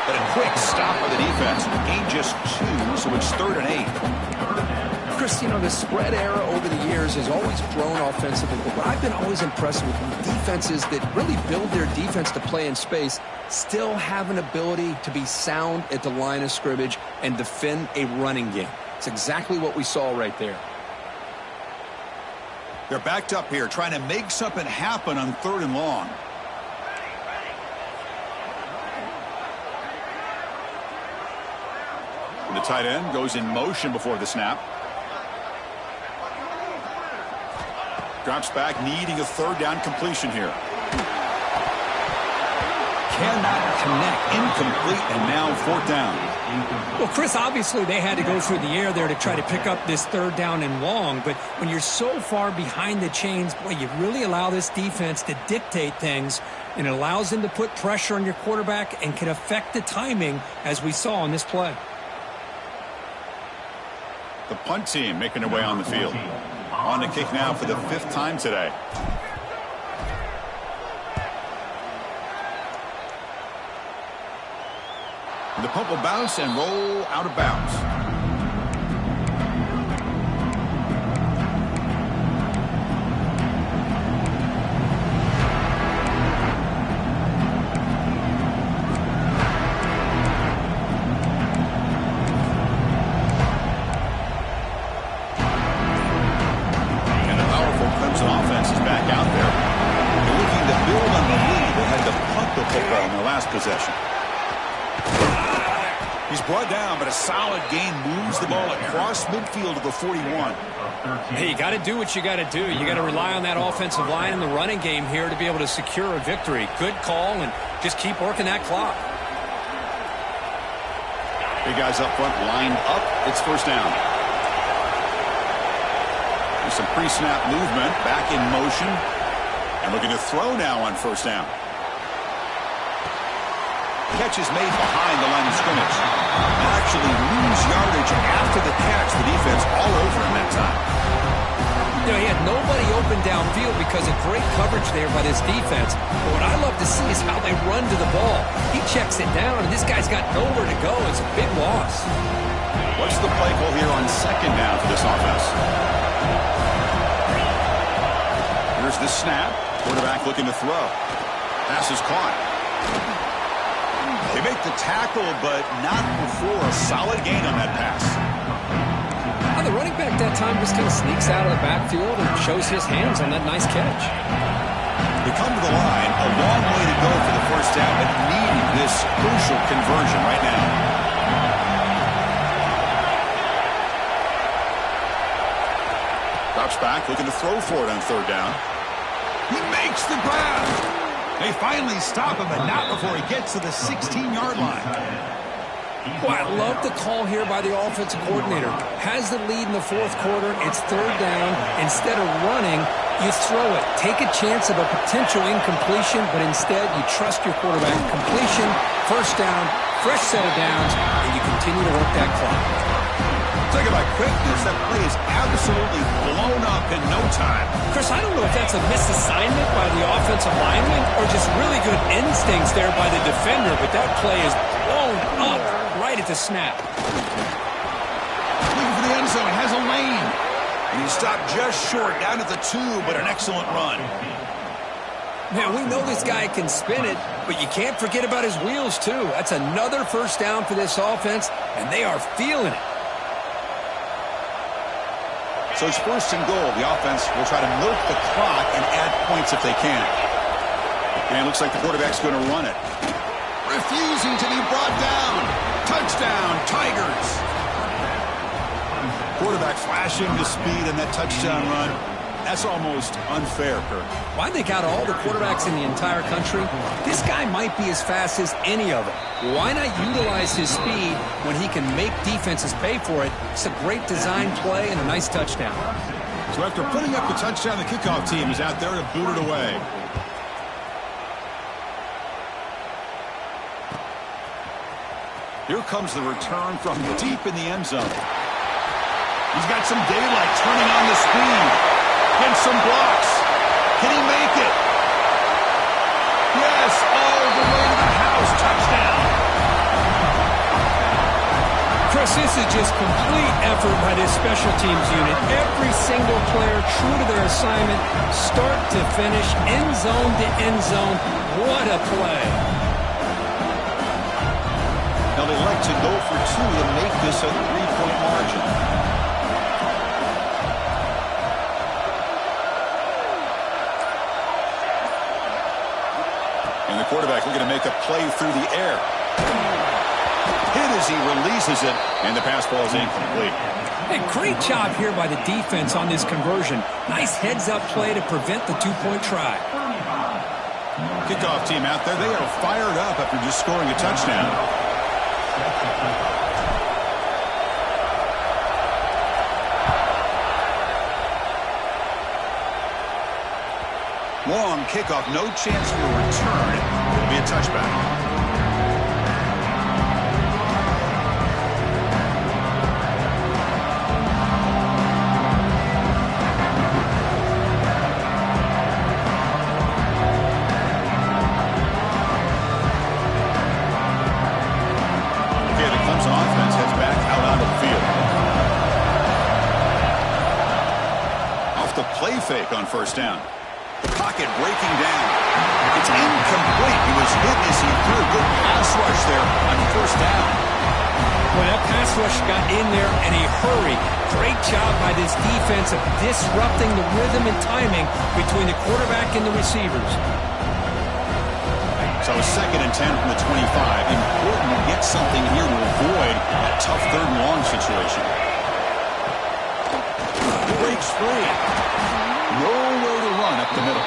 But a quick stop by the defense. Gain just 2, so it's 3rd and 8. Chris, you know, the spread era over the years has always grown offensively, but what I've been always impressed with defenses that really build their defense to play in space still have an ability to be sound at the line of scrimmage and defend a running game. It's exactly what we saw right there. They're backed up here, trying to make something happen on 3rd and long. The tight end goes in motion before the snap. Drops back, needing a 3rd down completion here. Cannot connect, incomplete, and now 4th down. Well, Chris, obviously they had to go through the air there to try to pick up this 3rd down and long, but when you're so far behind the chains, boy, you really allow this defense to dictate things, and it allows them to put pressure on your quarterback and can affect the timing, as we saw on this play. The punt team making their way on the field. On the kick now for the 5th time today. The punt will bounce and roll out of bounds. Possession. He's brought down, but a solid gain moves the ball across midfield to the 41. Hey, you got to do what you got to do. You got to rely on that offensive line in the running game here to be able to secure a victory. Good call, and just keep working that clock. Big guys up front, lined up. It's 1st down. There's some pre-snap movement, back in motion, and looking to throw now on 1st down. Catch is made behind the line of scrimmage. Actually lose yardage after the catch. The defense all over him that time. You know, he had nobody open downfield because of great coverage there by this defense. But what I love to see is how they run to the ball. He checks it down, and this guy's got nowhere to go. It's a big loss. What's the play call here on 2nd down for this offense? Here's the snap. Quarterback looking to throw. Pass is caught. They make the tackle, but not before a solid gain on that pass. Well, the running back that time just kind of sneaks out of the backfield and shows his hands on that nice catch. They come to the line, a long way to go for the 1st down, but needing this crucial conversion right now. Drops back, looking to throw for it on 3rd down. He makes the grab. They finally stop him, but not before he gets to the 16-yard line. Boy, I love the call here by the offensive coordinator. Has the lead in the 4th quarter. It's 3rd down. Instead of running, you throw it. Take a chance of a potential incompletion, but instead you trust your quarterback. Completion, 1st down, fresh set of downs, and you continue to work that clock. Talking about quickness, that play is absolutely blown up in no time. Chris, I don't know if that's a misassignment by the offensive lineman or just really good instincts there by the defender, but that play is blown up right at the snap. Looking for the end zone, has a lane. And he stopped just short, down at the 2, but an excellent run. Man, we know this guy can spin it, but you can't forget about his wheels, too. That's another 1st down for this offense, and they are feeling it. So it's 1st and goal. The offense will try to milk the clock and add points if they can. And it looks like the quarterback's going to run it. Refusing to be brought down. Touchdown, Tigers. Quarterback flashing the speed in that touchdown run. That's almost unfair, Kirk. Well, I think out of all the quarterbacks in the entire country, this guy might be as fast as any of them. Why not utilize his speed when he can make defenses pay for it? It's a great design play and a nice touchdown. So after putting up the touchdown, the kickoff team is out there to boot it away. Here comes the return from deep in the end zone. He's got some daylight turning on the speed. And some blocks. Can he make it? Yes, all the way to the house. Touchdown. Chris, this is just complete effort by this special teams unit. Every single player true to their assignment, start to finish, end zone to end zone. What a play. Now they elect to go for two to make this a 3-point margin. And the quarterback looking to make a play through the air. Hit as he releases it, and the pass ball is incomplete. Hey, great job here by the defense on this conversion. Nice heads-up play to prevent the two-point try. Kickoff team out there. They are fired up after just scoring a touchdown. Long kickoff, no chance for a return. It'll be a touchback. Play fake on first down. Pocket breaking down. It's incomplete. He was hit as he threw. Good pass rush there on first down. Well, that pass rush got in there in a hurry. Great job by this defense of disrupting the rhythm and timing between the quarterback and the receivers. So 2nd and 10 from the 25. Important to get something here to avoid that tough 3rd and long situation. Breaks free. Nowhere to run up the middle.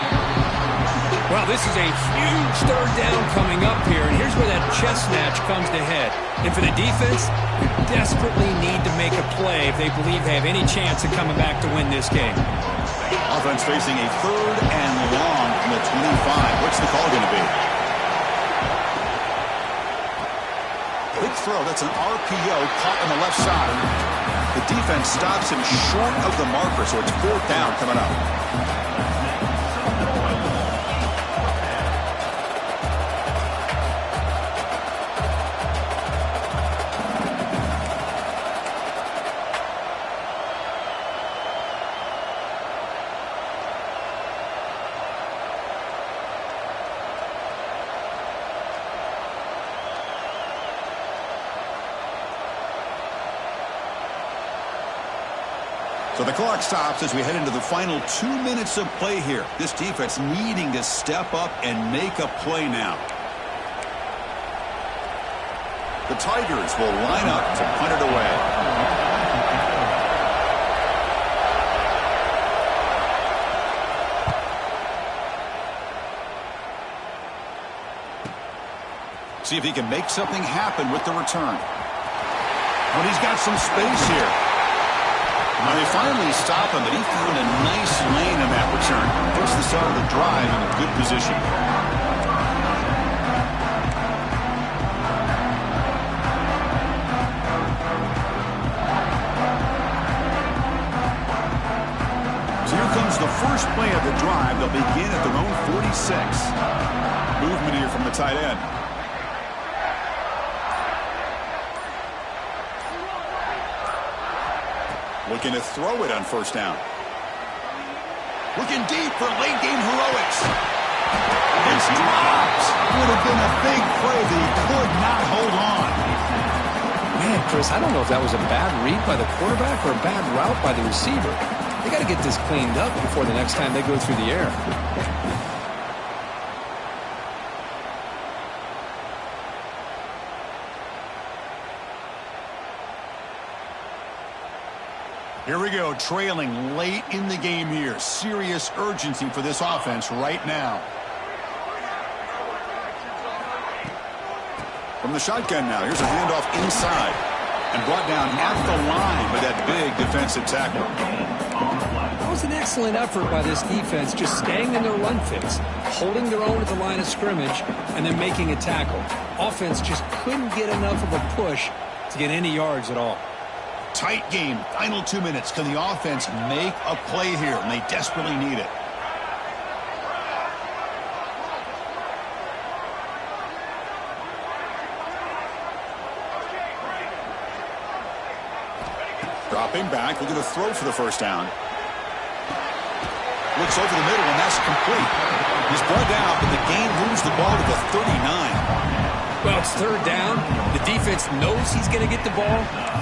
Well, this is a huge 3rd down coming up here, and here's where that chest snatch comes to head. And for the defense, they desperately need to make a play if they believe they have any chance of coming back to win this game. Offense facing a 3rd and long from the 25. What's the call going to be? Quick throw. That's an RPO caught on the left side. The defense stops him short of the marker, so it's 4th down coming up. So the clock stops as we head into the final 2 minutes of play here. This defense needing to step up and make a play now. The Tigers will line up to punt it away. See if he can make something happen with the return. But he's got some space here. Now they finally stop him, but he found a nice lane in that return. Puts the start of the drive in a good position. So here comes the first play of the drive. They'll begin at their own 46. Movement here from the tight end. Looking to throw it on first down. Looking deep for late game heroics. It's dropped. Would have been a big play that he could not hold on. Man, Chris, I don't know if that was a bad read by the quarterback or a bad route by the receiver. They got to get this cleaned up before the next time they go through the air. Here we go, trailing late in the game here. Serious urgency for this offense right now. From the shotgun now, here's a handoff inside. And brought down at the line with that big defensive tackle. That was an excellent effort by this defense, just staying in their run fits, holding their own at the line of scrimmage, and then making a tackle. Offense just couldn't get enough of a push to get any yards at all. Tight game, final 2 minutes. Can the offense make a play here? And they desperately need it. Dropping back, looking to throw for the first down. Looks over the middle, and that's complete. He's brought down, but the game moves the ball to the 39. Well, it's third down. The defense knows he's going to get the ball.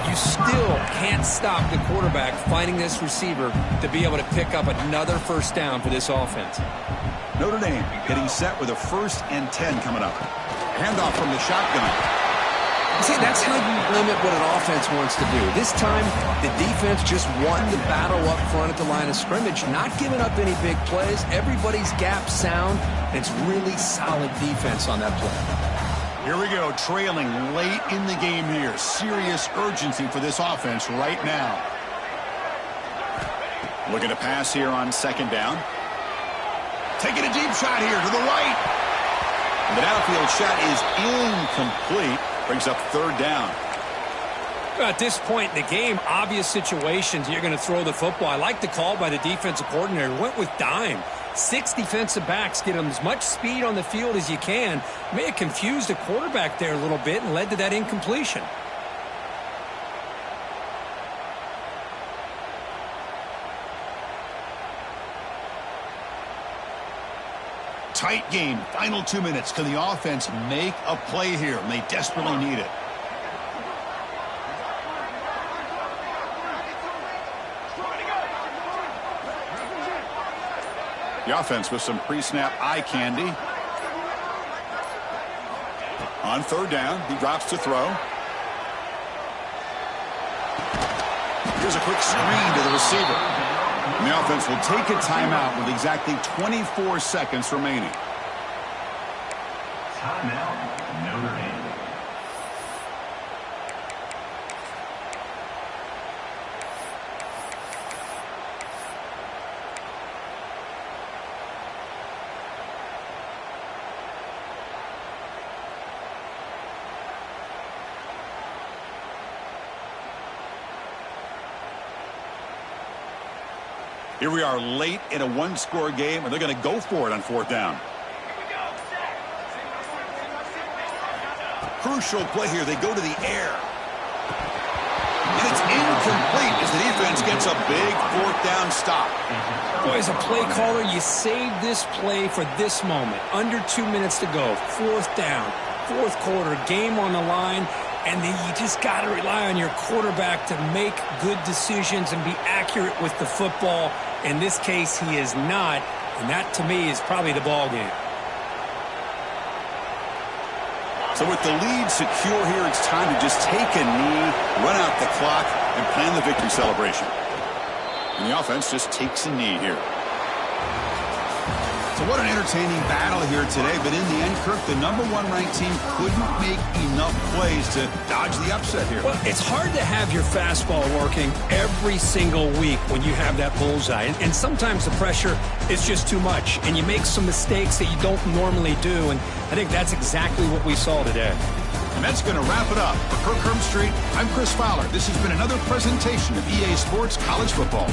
You still can't stop the quarterback finding this receiver to be able to pick up another first down for this offense. Notre Dame getting set with a 1st and 10 coming up. Handoff from the shotgun. See, that's how you limit what an offense wants to do. This time, the defense just won the battle up front at the line of scrimmage, not giving up any big plays. Everybody's gap sound, and it's really solid defense on that play. Here we go, trailing late in the game here. Serious urgency for this offense right now. Looking to pass here on 2nd down. Taking a deep shot here to the right. The downfield shot is incomplete. Brings up 3rd down. At this point in the game, obvious situations, you're going to throw the football. I like the call by the defensive coordinator. Went with dime. 6 defensive backs, get them as much speed on the field as you can. May have confused the quarterback there a little bit and led to that incompletion. Tight game, final 2 minutes. Can the offense make a play here? And they desperately need it. The offense with some pre-snap eye candy. On 3rd down, he drops to throw. Here's a quick screen to the receiver. And the offense will take a timeout with exactly 24 seconds remaining. Timeout, Notre Dame. Here we are late in a 1-score game, and they're going to go for it on 4th down. Crucial play here. They go to the air. And it's incomplete as the defense gets a big 4th down stop. Boy, as a play caller, you save this play for this moment. Under 2 minutes to go. 4th down. 4th quarter. Game on the line. And then you just got to rely on your quarterback to make good decisions and be accurate with the football. In this case, he is not. And that, to me, is probably the ball game. So with the lead secure here, it's time to just take a knee, run out the clock, and plan the victory celebration. And the offense just takes a knee here. So what an entertaining battle here today. But in the end, Kirk, the #1 ranked team couldn't make enough plays to dodge the upset here. Well, it's hard to have your fastball working every single week when you have that bullseye. And sometimes the pressure is just too much. And you make some mistakes that you don't normally do. And I think that's exactly what we saw today. And that's going to wrap it up. For Kirk Herbstreit, I'm Chris Fowler. This has been another presentation of EA Sports College Football.